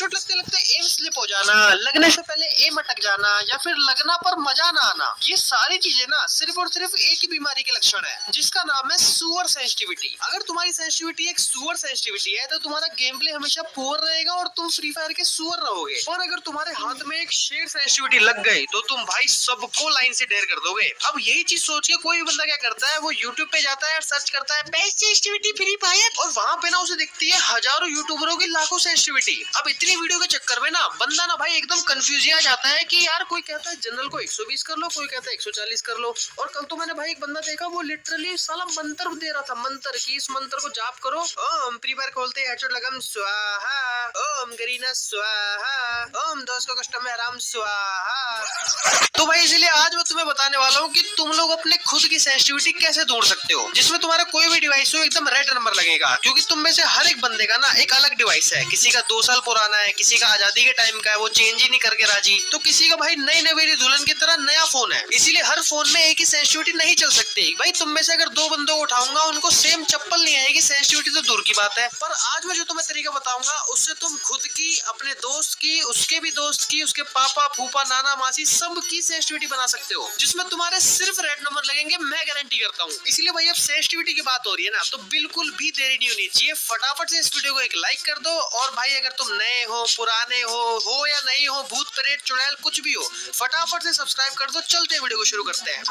चोट लगते लगते एम स्लिप हो जाना, लगने से पहले एम अटक जाना, या फिर लगना पर मजा ना आना, ये सारी चीजें ना सिर्फ और सिर्फ एक ही बीमारी के लक्षण है, जिसका नाम है सुअर सेंसिटिविटी। अगर तुम्हारी सेंसिटिविटी एक सुअर सेंसिटिविटी है तो तुम्हारा गेम प्ले हमेशा पुअर रहेगा और तुम फ्री फायर के सुअर रहोगे। और अगर तुम्हारे हाथ में एक शेर सेंसिटिविटी लग गई तो तुम भाई सबको लाइन से ढेर कर दोगे। अब यही चीज सोच के कोई बंदा क्या करता है, वो यूट्यूब पे जाता है और सर्च करता है बेस्ट सेंसिटिविटी फ्री फायर, और वहां पे ना उसे दिखती है हजारों यूट्यूबरों की लाखों सेंसिटिविटी। अब इतनी वीडियो के चक्कर में ना बंदा ना भाई एकदम कंफ्यूज आ जाता है कि यार कोई कहता है जनरल को 120 कर लो, कोई कहता है 140 कर लो। और कल तो मैंने भाई एक बंदा देखा, वो लिटरली साला मंत्र दे रहा था, मंत्र की इस मंत्र को जाप करो, ओम फ्री फायर खोलते हेडशॉट लगम स्वाहा, ओम गरीना स्वाहा, ओम दोस्त को कस्टम में आराम स्वाहा। तो भाई इसलिए आज मैं तुम्हें बताने वाला हूँ कि तुम लोग अपने खुद की सेंसिटिविटी कैसे तोड़ सकते हो, जिसमें तुम्हारा कोई भी डिवाइस हो एकदम रेड नंबर लगेगा। क्योंकि तुम में से हर एक बंदे का ना एक अलग डिवाइस है, किसी का 2 साल पुराना है, किसी का आजादी के टाइम का है, वो चेंज ही नहीं करके राजी, तो किसी का भाई नई नवेली दुल्हन की तरह नया फोन है। इसीलिए हर फोन में एक ही सेंसिटिविटी नहीं चल सकती। भाई तुम में से अगर 2 बंदों को उठाऊंगा उनको सेम चप्पल नहीं आएगी, सेंसिटिविटी तो दूर की बात है। पर आज मैं जो तुम्हें तरीका बताऊंगा उससे तुम खुद की, अपने दोस्त की, उसके भी दोस्त की, उसके पापा फूफा नाना मासी सबकी सेंसिटिविटी बना सकते हो, जिसमें तुम्हारे सिर्फ रेड नंबर लगेंगे, मैं गारंटी करता हूँ। इसलिए भाई अब सेंसिटिविटी की बात हो रही है ना, तो बिल्कुल भी देरी नहीं होनी चाहिए, फटाफट से इस वीडियो को एक लाइक कर दो। और भाई अगर तुम नए हो, पुराने हो या नहीं हो, भूत प्रेत चुड़ैल कुछ भी हो, फटाफट से सब्सक्राइब कर दो। चलते वीडियो को शुरू करते हैं।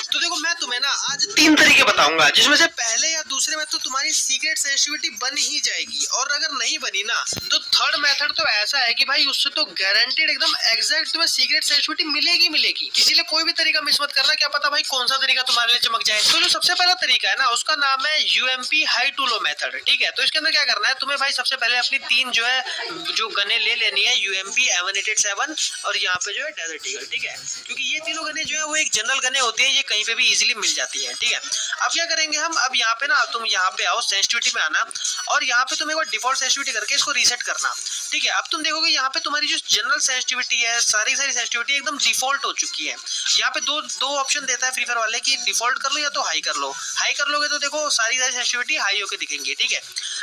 तो देखो मैं तुम्हें ना आज 3 तरीके बताऊंगा, जिसमें से पहले या दूसरे में तो तुम्हारी सीक्रेट सेंसिटिविटी बन ही जाएगी, और अगर नहीं बनी ना तो थर्ड मेथड तो ऐसा है कि भाई उससे तो गारंटेड एकदम एग्जैक्ट तुम्हें सीक्रेट सेंसिटिविटी मिलेगी मिलेगी। इसीलिए कोई भी तरीका मिस मत करना, क्या पता भाई कौन सा तरीका तुम्हारे लिए चमक जाए। तो जो सबसे पहला तरीका है ना उसका नाम है UMP high to low method. ठीक है, तो इसके अंदर क्या करना है तुम्हें भाई, सबसे पहले अपनी 3 जो गने ले लेनी है, यूएमपी M187 और यहाँ पे जो है डेजर्ट ईगल। ठीक है, क्योंकि ये तीनों गने जो है वो एक जनरल गने होते हैं, ये कहीं पे भी इजीली मिल जाती है। ठीक है, अब क्या करेंगे हम, अब यहाँ पे ना तुम यहाँ पे आओ, सेंसिटिविटी में आना, और यहाँ पे तुम एक बार डिफॉल्ट सेंसिटिविटी करके इसको रीसेट करना। ठीक है, अब तुम देखोगे यहाँ पे तुम्हारी जो जनरल सेंसिटिविटी है, सारी सेंसिटिविटी एकदम डिफॉल्ट हो चुकी है। यहाँ पे दो ऑप्शन देता है फ्री फायर वाले कि डिफॉल्ट कर लो या तो हाई कर लो। हाई कर लोगे तो देखो सारी सेंसिटिविटी हाई होके दिखेंगी। ठीक है,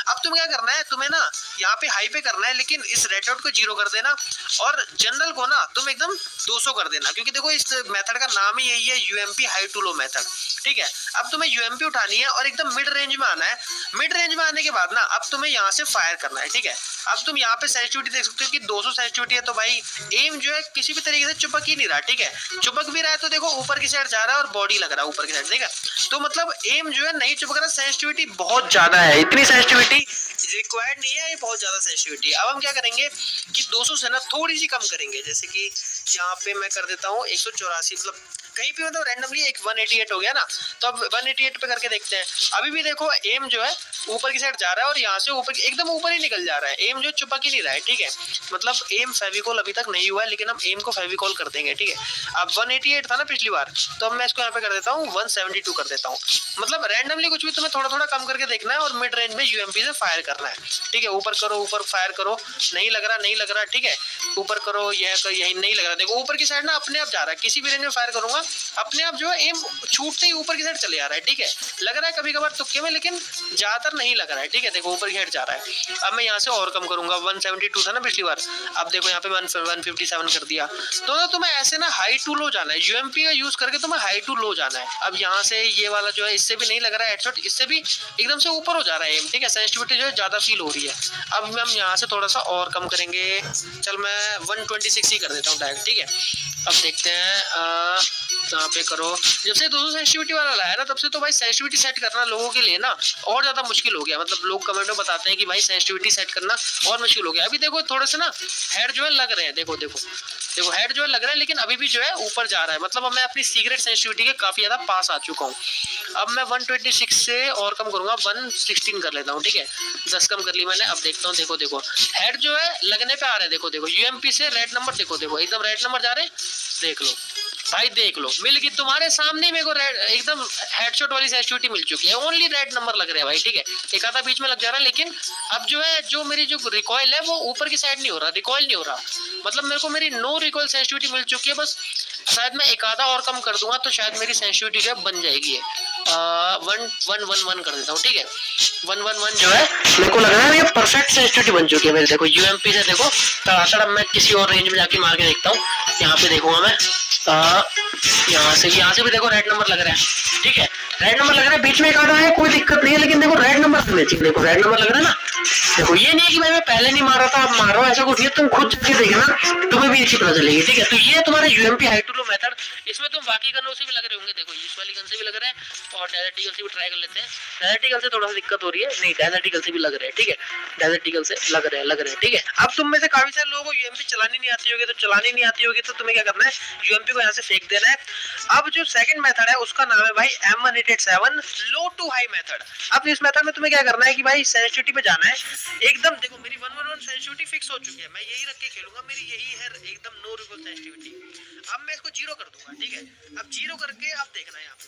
अब तुम्हें क्या करना है, तुम्हें ना यहाँ पे हाई पे करना है, लेकिन इस रेड डॉट को 0 कर देना, और जनरल को ना तुम एकदम 200 कर देना, क्योंकि देखो इस मेथड का नाम ही यही है, UMP high to low method. ठीक है, अब तुम्हें यूएमपी उठानी है और एकदम मिड रेंज में आना है। मिड रेंज में आने के बाद ना अब तुम्हें यहाँ से फायर करना है। ठीक है, अब तुम यहाँ पे सेंसिटिविटी देख सकते हो कि 200 सेंसिटिविटी है, तो भाई एम जो है किसी भी तरीके से चिपक ही नहीं रहा। ठीक है, चिपक भी रहा है तो देखो ऊपर की साइड जा रहा है और बॉडी लग रहा है ऊपर की साइड। ठीक है, तो मतलब एम जो है नहीं चिपक रहा, सेंसिटिविटी बहुत ज्यादा है, इतनी सेंसिटिविटी रिक्वायर्ड नहीं है, ये बहुत ज्यादा सेंसिटिविटी। अब हम क्या करेंगे कि 200 से ना थोड़ी सी कम करेंगे, जैसे कि यहाँ पे मैं कर देता हूँ 184, मतलब कहीं पे मतलब रैंडमली एक 188 हो गया ना, तो अब 188 पे करके देखते हैं। अभी भी देखो एम जो है ऊपर की साइड जा रहा है और यहाँ से ऊपर एकदम ऊपर ही निकल जा रहा है, एम जो चिपक ही नहीं रहा है। ठीक है, मतलब एम फेविकॉल अभी तक नहीं हुआ है, लेकिन हम एम को फेविकॉल कर देंगे। ठीक है, अब 188 था ना पिछली बार, तो अब मैं इसको यहाँ पे कर देता हूँ 172 कर देता हूँ। मतलब रैंडमली कुछ भी तुम्हें थोड़ा थोड़ा कम करके देखना है और मिड रेंज में यूएमपी से फायर करना है। ठीक है, ऊपर करो, ऊपर फायर करो, नहीं लग रहा नहीं लग रहा। ठीक है, ऊपर करो, यही नहीं लग रहा, देखो ऊपर की साइड ना अपने आप जा रहा है, किसी भी रेंज में फायर करूंगा अपने आप जो है एम छूटते ही ऊपर की साइड चले जा रहा है। ठीक है, लग रहा है कभी कभार तुक्के में, लेकिन ज्यादातर नहीं लग रहा है। ठीक है, देखो ऊपर की साइड जा रहा है। अब मैं यहाँ से और कम करूंगा, 172 था ना पिछली बार, अब देखो यहाँ पे 157 कर दिया। तो ना तुम्हें ऐसे ना हाई टू लो जाना है, यूएमपी का यूज करके तुम्हें हाई टू लो जाना है। अब यहाँ से ये वाला जो है इससे भी नहीं लग रहा है हेडशॉट, इससे भी एकदम से ऊपर हो जा रहा है एम। ठीक है, सेंसिटिविटी जो है ज्यादा फील हो रही है। अब हम यहाँ से थोड़ा सा और कम करेंगे, चल मैं 126 ही कर देता हूँ डायरेक्ट। ठीक है, अब देखते हैं यहाँ पे करो, जब से 200 सेंसिटिविटी वाला लाया ना तब से तो भाई सेंसिटिविटी सेट करना लोगों के लिए ना और ज्यादा मुश्किल हो गया। मतलब लोग कमेंट में बताते हैं कि भाई सेंसिटिविटी सेट करना और मुश्किल हो गया। अभी देखो थोड़े से ना हेड जो है लग रहे हैं, देखो देखो देखो हेड जो है लग रहा है, लेकिन अभी भी जो है ऊपर जा रहा है। मतलब अब मैं अपनी सीक्रेट सेंसिटिविटी के काफी ज्यादा पास आ चुका हूँ। अब मैं 126 से और कम करूंगा, 116 कर लेता हूँ। ठीक है, 10 कम कर ली मैंने। अब देखता हूँ, देखो देखो हेड जो है लगने पे आ रहा है, देखो देखो यूएमपी से रेड नंबर, देखो देखो एकदम रेड नंबर जा रहे हैं, देख लो भाई, देख लो मिल गई तुम्हारे सामने, मेरे को एकदम हेडशॉट वाली सेंसिटिविटी मिल चुकी है, ओनली रेड नंबर लग रहा है भाई। ठीक है, एक आधा बीच में लग जा रहा है, लेकिन अब जो है जो मेरी जो रिकॉइल है वो ऊपर की साइड नहीं हो रहा, रिकॉइल नहीं हो रहा, मतलब मेरे को मेरी नो रिकॉइल सेंसिटिविटी मिल चुकी है। बस शायद मैं एक आधा और कम कर दूंगा तो शायद मेरी सेंसिटिविटी जो है बन जाएगी। 111 कर देता हूँ, ठीक है। 111 जो है मेरे को लग रहा है ये परफेक्ट सेंसिटिविटी बन चुकी है मेरे। देखो यूएमपी से देखो तड़ातड़ मैं किसी और रेंज में जाके मार के देखता हूँ। यहाँ पे देखूंगा मैं, यहाँ से भी देखो रेड नंबर लग रहा है, ठीक है। रेड नंबर लग रहा है, बीच में एक आधा है, कोई दिक्कत नहीं है, लेकिन देखो रेड नंबर होने चाहिए। देखो रेड नंबर लग रहा है ना। देखो ये नहीं है कि भाई मैं पहले नहीं मार रहा था अब मार रहा हूँ, ऐसा कुछ नहीं। तुम खुद जाके देखना, तुम्हें भी अच्छी पता चलेगी, ठीक है। तो ये तुम्हारा UMP high to low method. इसमें तुम बाकी गनों से भी लग रहे होंगे, देखो इस वाली गन से भी लग रहा है और डेजर्ट ईगल से भी ट्राई कर लेते हैं। डेजर्ट ईगल से थोड़ा सा दिक्कत हो रही है, नहीं डेजर्ट ईगल से भी लग रहा है, ठीक है। डेजर्ट ईगल से लग रहे हैं, ठीक है। अब तुम में से काफी सारे लोगों को यूएमपी चलानी नहीं आती होगी, तो चलानी नहीं आती होगी तो तुम्हें क्या करना है, यूएमपी को यहाँ से फेंक देना है। अब जो सेकंड मेथड है उसका नाम है भाई M1887 low to high method. अब इस मेथड में तुम्हें क्या करना है कि भाई सेंसिटिविटी पे जाना है एकदम। देखो मेरी 111 सेंसिटिविटी फिक्स हो चुकी है, मैं यही रख के खेलूंगा, मेरी यही है एकदम नो रिकॉल सेंसिटिविटी। अब मैं इसको 0 कर दूंगा, ठीक है। अब 0 करके अब देखना है यहाँ पे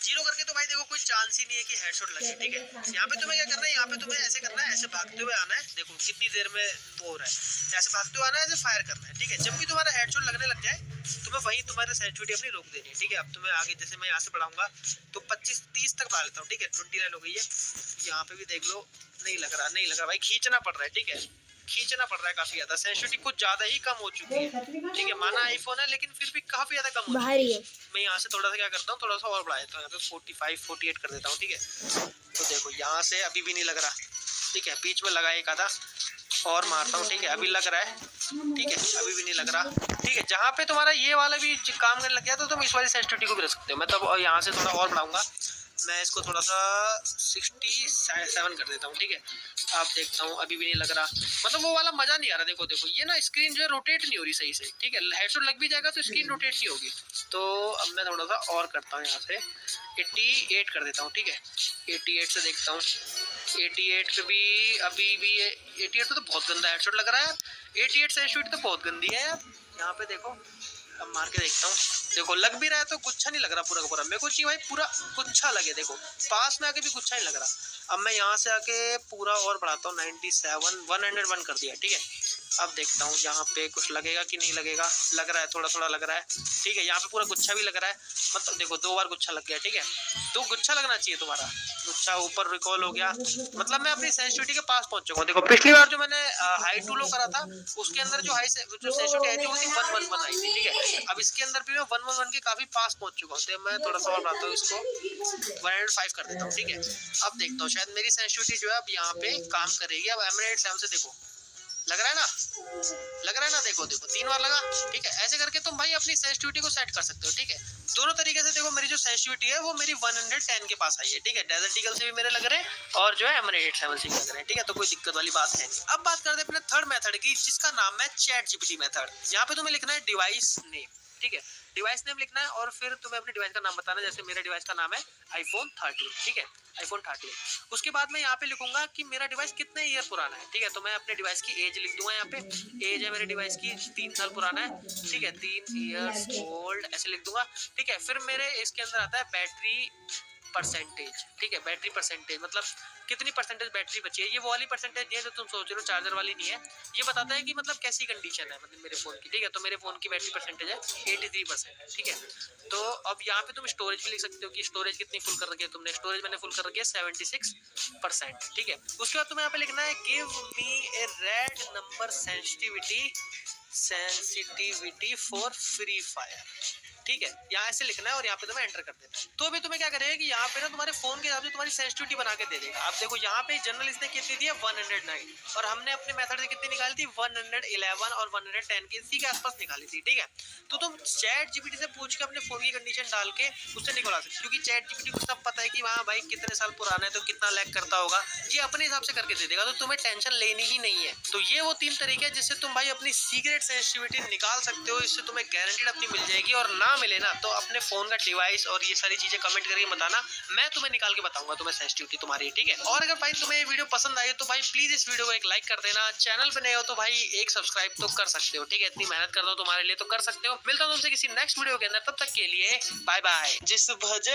0 करके तो भाई देखो कोई चांस ही नहीं है कि हेडशॉट लगे, ठीक है। यहाँ पे तुम्हें क्या करना है, यहाँ पे तुम्हें ऐसे करना है, ऐसे भागते हुए आना है। देखो कितनी देर में वो हो रहा है, ऐसे भागते हुए आना है, ऐसे फायर करना है, ठीक है। जब भी तुम्हारा हेडशॉट लगने लग जाए तुम्हें वही तुम्हारी सेंसिटिविटी अपनी रोक देनी है, ठीक है। अब तुम्हें आगे जैसे मैं यहाँ से बढ़ाऊंगा तो 25-30 तक बढ़ा लेता हूँ, ठीक है। 29 हो गई है। यहाँ पे भी देख लो, नहीं लग रहा भाई, खींचना पड़ रहा है, ठीक है। खींचना पड़ रहा है काफी ज्यादा, सेंसिटिविटी कुछ ज्यादा ही कम हो चुकी है, ठीक है। माना आईफोन है लेकिन फिर भी काफी ज्यादा कम हो चुकी है। मैं यहाँ से थोड़ा सा क्या करता हूँ, थोड़ा सा और बढ़ा देता हूँ, यहाँ पे 45-48 कर देता हूँ, ठीक है। तो देखो यहाँ से अभी भी नहीं लग रहा, ठीक है। बीच में लगा एक आधा और मारता हूँ, ठीक है। अभी लग रहा है, ठीक है। अभी भी नहीं लग रहा, ठीक है। जहाँ पे तुम्हारा ये वाला भी काम करने लग गया तो तुम इस वाली सेंसिटिविटी को भी रख सकते हो। मैं तब यहाँ से थोड़ा और बढ़ाऊंगा, मैं इसको थोड़ा सा 67 कर देता हूँ, ठीक है। अब देखता हूँ अभी भी नहीं लग रहा, मतलब वो वाला मजा नहीं आ रहा। देखो ये ना स्क्रीन जो है रोटेट नहीं हो रही सही से, ठीक है। हेडशॉट लग भी जाएगा तो स्क्रीन रोटेट नहीं होगी। तो अब मैं थोड़ा सा और करता हूँ, यहाँ से 88 कर देता हूँ, ठीक है। 88 से देखता हूँ, 88 पे भी अभी भी 88 तो बहुत गंदा हेडशॉट लग रहा है। 88 सेंसिटिविटी तो बहुत गंदी है। यहाँ पे देखो, अब मार के देखता हूँ, देखो लग भी रहा है तो गुच्छा नहीं लग रहा पूरा का पूरा। मेरे को चाहिए भाई पूरा गुच्छा लगे, देखो पास में आके भी गुच्छा नहीं लग रहा। अब मैं यहाँ से आके पूरा और बढ़ाता हूँ, 97 101 कर दिया, ठीक है। अब देखता हूँ यहाँ पे कुछ लगेगा कि नहीं लगेगा, लग रहा है थोड़ा थोड़ा लग रहा है, ठीक है। यहाँ पे पूरा गुच्छा भी लग रहा है, मतलब देखो 2 बार गुच्छा लग गया, ठीक है। तो गुच्छा लगना चाहिए तुम्हारा, गुच्छा ऊपर रिकॉल हो गया, मतलब मैं अपनी सेंसिटिविटी के पास पहुंच चुका हूँ। देखो पिछली बार जो मैंने हाई टू लो करा था उसके अंदर जो सेंसिटिविटी आई थी वो थी 111 आई थी, ठीक है। अब इसके अंदर भी मैं 111 के काफी पास पहुंच चुका हूँ, तो मैं थोड़ा सा और बढ़ाता हूँ, इसको 105 कर देता हूँ, ठीक है। अब देखता हूँ शायद मेरी सेंसिटिविटी जो है अब यहाँ पे काम करेगी। अब M1887 से देखो लग रहा है ना, देखो 3 बार लगा, ठीक है। ऐसे करके तुम भाई अपनी सेंसिटिविटी को सेट कर सकते हो, ठीक है। दोनों तरीके से देखो मेरी जो सेंसिटिविटी है वो मेरी 110 के पास आई है, ठीक है। डेजर्ट ईगल से भी मेरे लग रहे हैं और जो है M1887 से भी लग रहे हैं, ठीक है। तो कोई दिक्कत वाली बात है नहीं। अब बात करते हैं अपने थर्ड मेथड की, जिसका नाम है ChatGPT मेथड। यहाँ पे तुम्हें लिखना है डिवाइस नेम, ठीक है। डिवाइस नेम लिखना है और फिर तुम्हें अपने डिवाइस का नाम बताना। जैसे मेरे डिवाइस का नाम है iPhone 13, ठीक है, iPhone 13। उसके बाद मैं यहाँ पे लिखूंगा कि मेरा डिवाइस कितने ईयर पुराना है, ठीक है। तो मैं अपने डिवाइस की एज लिख दूंगा, यहाँ पे एज है मेरे डिवाइस की 3 साल पुराना है, ठीक है, 3 इयर्स ओल्ड ऐसे लिख दूंगा, ठीक है। फिर मेरे इसके अंदर आता है बैटरी परसेंटेज, ठीक है। बैटरी परसेंटेज मतलब कितनी परसेंटेज बैटरी बची है। ये वो वाली परसेंटेज नहीं है जो तुम सोच रहे हो, चार्जर वाली नहीं है। ये बताता है कि मतलब कैसी कंडीशन है मतलब मेरे फोन की, ठीक है। तो मेरे फोन की बैटरी परसेंटेज है 83%, ठीक है। तो अब यहाँ पे तुम स्टोरेज भी लिख सकते हो कि स्टोरेज कितनी फुल कर रखी है तुमने। स्टोरेज मैंने फुल कर रखी है 76%, ठीक है। उसके बाद तुम्हें यहाँ पे लिखना है give me A red number sensitivity for free fire, ठीक है। यहाँ ऐसे लिखना है और यहाँ पे तुम्हें एंटर कर देना है। तो अभी तुम्हें क्या करेगा कि यहाँ पे ना तुम्हारे फोन के हिसाब से तुम्हारी सेंसिटिविटी बना के दे देगा। आप देखो यहाँ पे जनरल इसने कितनी दी है 109 और हमने अपने मेथड से कितनी निकाली थी 111 और 110 के इसी के आसपास निकाली थी, ठीक है। तो तुम ChatGPT से पूछ के अपने फोन की कंडीशन डाल के उससे निकलवा सकते, क्योंकि ChatGPT को सब पता है कि वहाँ भाई कितने साल पुराना है तो कितना लैग करता होगा, ये अपने हिसाब से करके दे देगा। तो तुम्हें टेंशन लेनी ही नहीं है। तो ये वो 3 तरीके हैं जिससे तुम भाई अपनी सीक्रेट सेंसिटिविटी निकाल सकते हो। इससे तुम्हें गारंटीड अपनी मिल जाएगी और ना मिले ना तो अपने फोन का डिवाइस और ये सारी चीजें कमेंट करके बताना, मैं तुम्हें निकाल के बताऊंगा तुम्हें सेंसिटिविटी तुम्हारी, ठीक है। और अगर भाई तुम्हें ये वीडियो पसंद आई तो भाई प्लीज इस वीडियो को एक लाइक कर देना। चैनल पे नए हो तो भाई एक सब्सक्राइब तो कर सकते हो, ठीक है। इतनी मेहनत करता हूँ तुम्हारे लिए तो कर सकते हो। मिलता हूँ तुमसे किसी नेक्स्ट वीडियो के अंदर, तब तक के लिए बाय बाय। जिस भजन